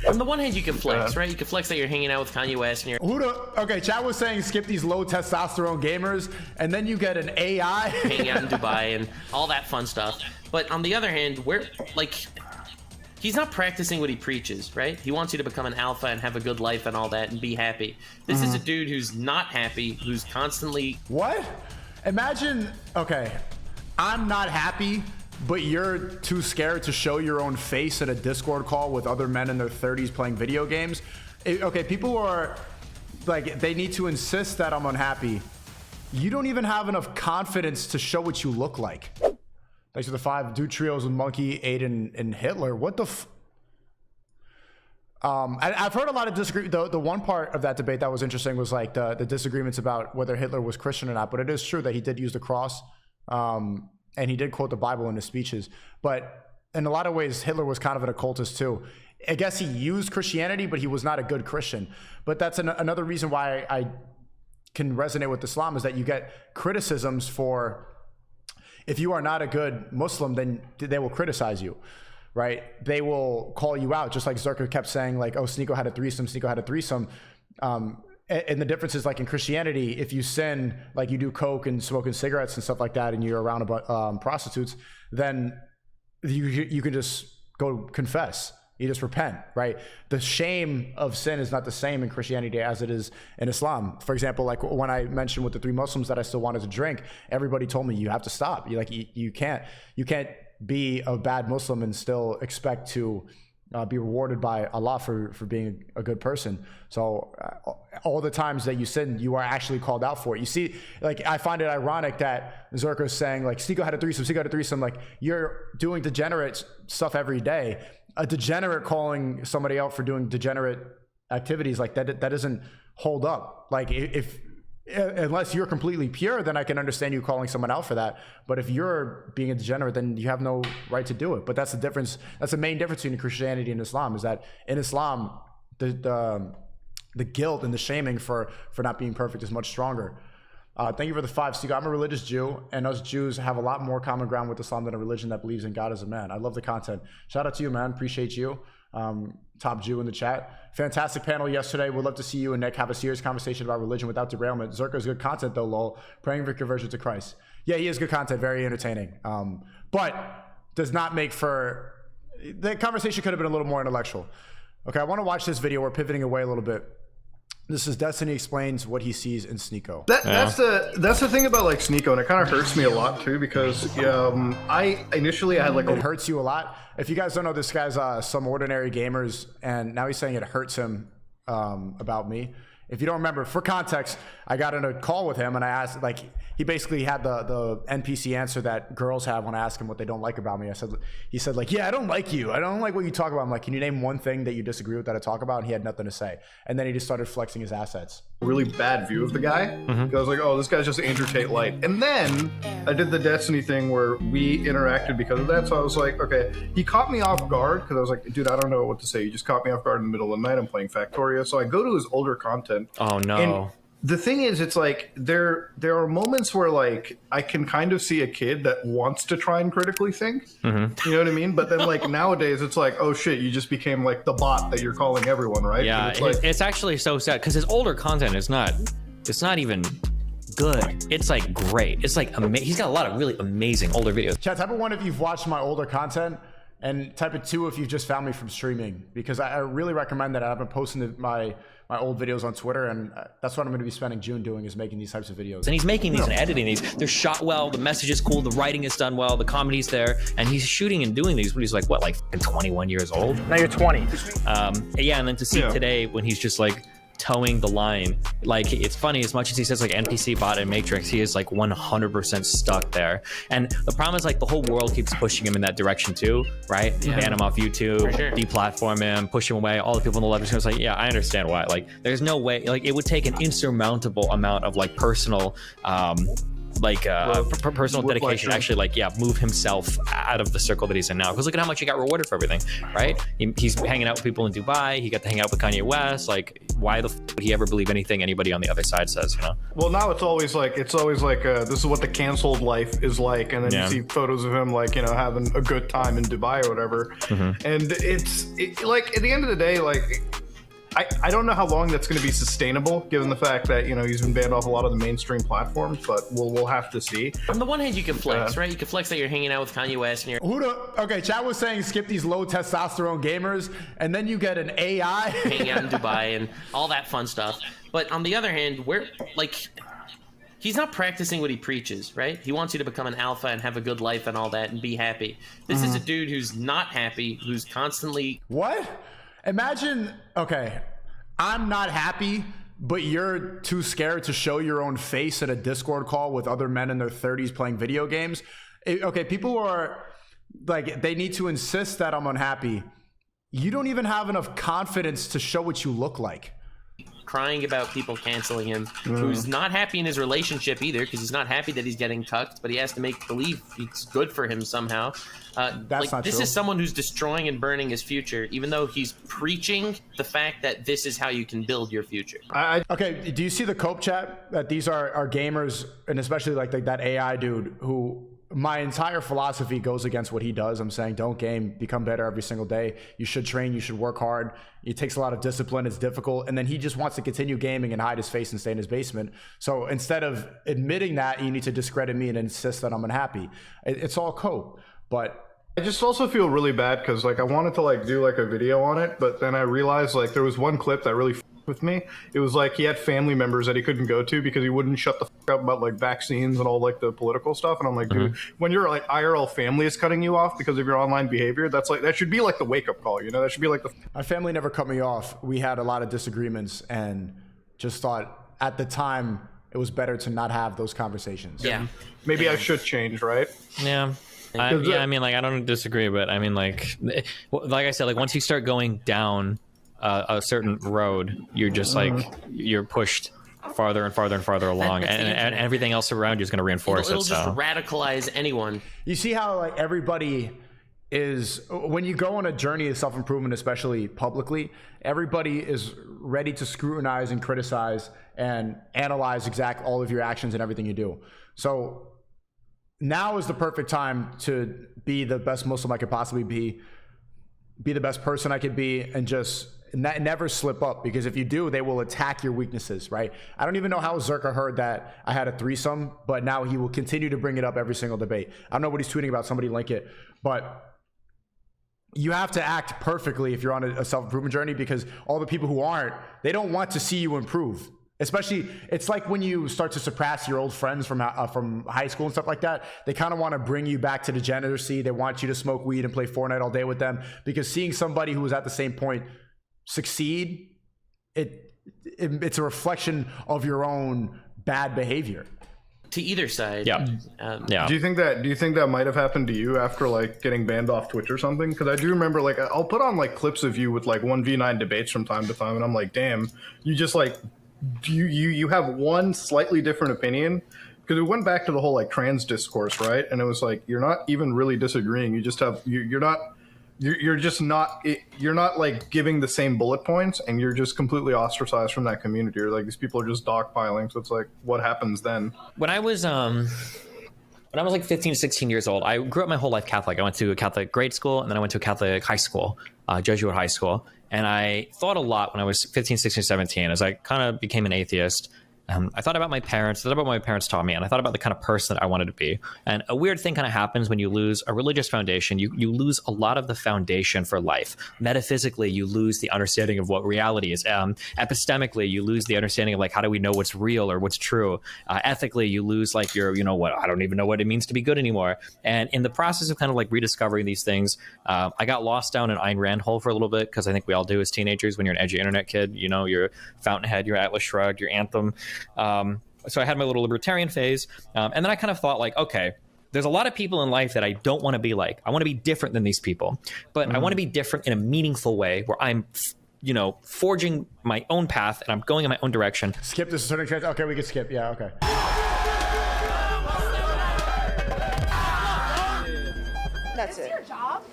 On the one hand, you can flex, right? You can flex that you're hanging out with Kanye West and you're okay, chat was saying skip these low testosterone gamers, and then you get an AI hanging out in Dubai and all that fun stuff. But on the other hand, he's not practicing what he preaches, right? He wants you to become an alpha and have a good life and all that and be happy. This is a dude who's not happy, who's constantly... What? Imagine, okay, I'm not happy, but you're too scared to show your own face in a Discord call with other men in their 30s playing video games. Okay, people are like, they need to insist that I'm unhappy. You don't even have enough confidence to show what you look like. Thanks for the 5. Do trios with Monkey, Aiden, and Hitler. What the I've heard a lot of disagreement. The one part of that debate that was interesting was like the disagreements about whether Hitler was Christian or not. But it is true that he did use the cross, and he did quote the Bible in his speeches. But in a lot of ways, Hitler was kind of an occultist too. I guess he used Christianity, but he was not a good Christian. But that's another reason why I can resonate with Islam, is that you get criticisms for, if you are not a good Muslim, then they will criticize you, right? They will call you out, just like Zerka kept saying, like, oh, Sneako had a threesome, Sneako had a threesome. And the difference is, like in Christianity, if you sin, like you do coke and smoking cigarettes and stuff like that, and you're around prostitutes, then you can just go confess. You just repent, right? The shame of sin is not the same in Christianity as it is in Islam. For example, like when I mentioned with the 3 Muslims that I still wanted to drink, everybody told me you have to stop. You can't be a bad Muslim and still expect to be rewarded by Allah for being a good person. So all the times that you sin, you are actually called out for it. You see, like, I find it ironic that Zerka's saying, like, Sneako had a threesome, Sneako had a threesome. Like, you're doing degenerate stuff every day. A degenerate calling somebody out for doing degenerate activities, like that doesn't hold up. Like, unless you're completely pure, then I can understand you calling someone out for that. But if you're being a degenerate, then you have no right to do it. But that's the difference. That's the main difference between Christianity and Islam, is that in Islam, the guilt and the shaming for not being perfect is much stronger. Thank you for the 5. Sneako, I'm a religious Jew, and us Jews have a lot more common ground with Islam than a religion that believes in God as a man. I love the content. Shout out to you, man. Appreciate you. Top Jew in the chat. Fantastic panel yesterday. We'd love to see you and Nick have a serious conversation about religion without derailment. Zerka's good content though, lol. Praying for conversion to Christ. Yeah, he is good content. Very entertaining. But does not make for... The conversation could have been a little more intellectual. Okay, I want to watch this video. We're pivoting away a little bit. This is Destiny explains what he sees in Sneako. That's the thing about like Sneako, and it kind of hurts me a lot too, because I initially had like it hurts you a lot. If you guys don't know, this guy's Some Ordinary Gamers, and now he's saying it hurts him about me. If you don't remember, for context, I got in a call with him and I asked, like, he basically had the NPC answer that girls have when I ask him what they don't like about me. He said like, yeah, I don't like you. I don't like what you talk about. I'm like, can you name one thing that you disagree with that I talk about? And he had nothing to say. And then he just started flexing his assets. Really bad view of the guy. I was like, oh, this guy's just Andrew Tate light. And then I did the Destiny thing where we interacted because of that. So I was like, okay, he caught me off guard because I was like, dude, I don't know what to say. You just caught me off guard in the middle of the night. I'm playing Factoria. So I go to his older content. Oh no. And the thing is, it's like there are moments where like I can kind of see a kid that wants to try and critically think. You know what I mean? But then like nowadays it's like, oh shit, you just became like the bot that you're calling everyone, right? Yeah, it's actually so sad because his older content is not even good. It's like great. It's like he's got a lot of really amazing older videos. Chat, type of 1 if you've watched my older content, and type of 2 if you've just found me from streaming, because I really recommend that. I've been posting my old videos on Twitter, and that's what I'm going to be spending June doing, is making these types of videos. And he's making these and editing these. They're shot well, the message is cool, the writing is done well, the comedy's there, and he's shooting and doing these when he's like, what, like 21 years old? Now you're 20. Yeah, and then to see today when he's just like towing the line, like it's funny, as much as he says like NPC bot and Matrix, he is like 100% stuck there. And the problem is like the whole world keeps pushing him in that direction too, right? Ban him off YouTube, deplatform him, push him away. All the people on the left are like, yeah, I understand why. Like there's no way, like it would take an insurmountable amount of like personal personal dedication, actually, like, yeah, move himself out of the circle that he's in now. Because look at how much he got rewarded for everything, right? He's hanging out with people in Dubai. He got to hang out with Kanye West. Like, why the would he ever believe anything anybody on the other side says, you know? Well, now it's always like this is what the canceled life is like, and then you see photos of him like, you know, having a good time in Dubai or whatever. And it's like at the end of the day, like I don't know how long that's going to be sustainable, given the fact that, you know, he's been banned off a lot of the mainstream platforms, but we'll have to see. On the one hand, you can flex, right? You can flex that you're hanging out with Kanye West and you're Okay, Chad was saying skip these low testosterone gamers, and then you get an AI hanging out in Dubai and all that fun stuff. But on the other hand, he's not practicing what he preaches, right? He wants you to become an alpha and have a good life and all that and be happy. This is a dude who's not happy, who's constantly... What? Imagine, okay, I'm not happy, but you're too scared to show your own face in a Discord call with other men in their 30s playing video games. Okay, people are like, they need to insist that I'm unhappy. You don't even have enough confidence to show what you look like. Crying about people canceling him, who's not happy in his relationship either, because he's not happy that he's getting cucked, but he has to make believe it's good for him somehow. That's not this true. is someone who's destroying and burning his future, even though he's preaching the fact that this is how you can build your future. Okay, do you see the Cope chat? That these are gamers, and especially like that AI dude who... My entire philosophy goes against what he does. I'm saying don't game, become better every single day. You should train, you should work hard. It takes a lot of discipline, it's difficult. And then he just wants to continue gaming and hide his face and stay in his basement. So instead of admitting that, you need to discredit me and insist that I'm unhappy. It's all Cope. But I just also feel really bad because like I wanted to like do like a video on it, but then I realized like there was one clip that really with me. It was like he had family members that he couldn't go to because he wouldn't shut the fuck up about like vaccines and all like the political stuff. And I'm like, dude, when your like IRL family is cutting you off because of your online behavior, that's like, that should be like the wake up call, you know? That should be like the... My family never cut me off. We had a lot of disagreements and just thought at the time it was better to not have those conversations. Yeah. Maybe I should change, right? Yeah. I mean, like, I don't disagree, but I mean, like I said, like, once you start going down a certain road, you're just like, you're pushed farther and farther and farther along, and everything else around you is going to reinforce it'll it. Just so radicalize anyone. You see how like everybody is, when you go on a journey of self-improvement, especially publicly, everybody is ready to scrutinize and criticize and analyze all of your actions and everything you do. So now is the perfect time to be the best Muslim I could possibly be the best person I could be, and just never slip up, because if you do, they will attack your weaknesses, right? I don't even know how Zerka heard that I had a threesome, but now he will continue to bring it up every single debate. I don't know what he's tweeting about, somebody link it, but you have to act perfectly if you're on a self-improvement journey, because all the people who aren't, they don't want to see you improve. Especially, it's like when you start to surpass your old friends from high school and stuff like that. They kind of want to bring you back to degeneracy. They want you to smoke weed and play Fortnite all day with them, because seeing somebody who was at the same point succeed, it's a reflection of your own bad behavior. To either side. Yeah. Do you think that might have happened to you after like getting banned off Twitch or something? Because I do remember, like, I'll put on like clips of you with like 1v9 debates from time to time, and I'm like, damn, you just like you have one slightly different opinion. Because we went back to the whole like trans discourse, right? And it was like, you're not even really disagreeing. You just have you're not like giving the same bullet points, and you're just completely ostracized from that community. Or like these people are just dogpiling. So it's like, what happens then? when I was like 15, 16 years old, I grew up my whole life Catholic. I went to a Catholic grade school, and then I went to a Catholic high school, Jesuit high school. And I thought a lot when I was 15, 16, 17, as I kind of became an atheist. I thought about my parents, thought about what my parents taught me, and I thought about the kind of person that I wanted to be. And a weird thing kind of happens when you lose a religious foundation. You lose a lot of the foundation for life. Metaphysically, you lose the understanding of what reality is. Epistemically, you lose the understanding of like, how do we know what's real or what's true? Ethically, you lose like your, you know what, I don't even know what it means to be good anymore. And in the process of kind of like rediscovering these things, I got lost down an Ayn Rand hole for a little bit, because I think we all do as teenagers when you're an edgy internet kid. You know, your Fountainhead, your Atlas Shrugged, your Anthem. So I had my little libertarian phase, and then I kind of thought like, okay, there's a lot of people in life that I don't want to be like. I want to be different than these people, but I want to be different in a meaningful way where I'm, you know, forging my own path and I'm going in my own direction. Skip this certain trans. Okay, we can skip. Yeah, okay. That's it. Your job?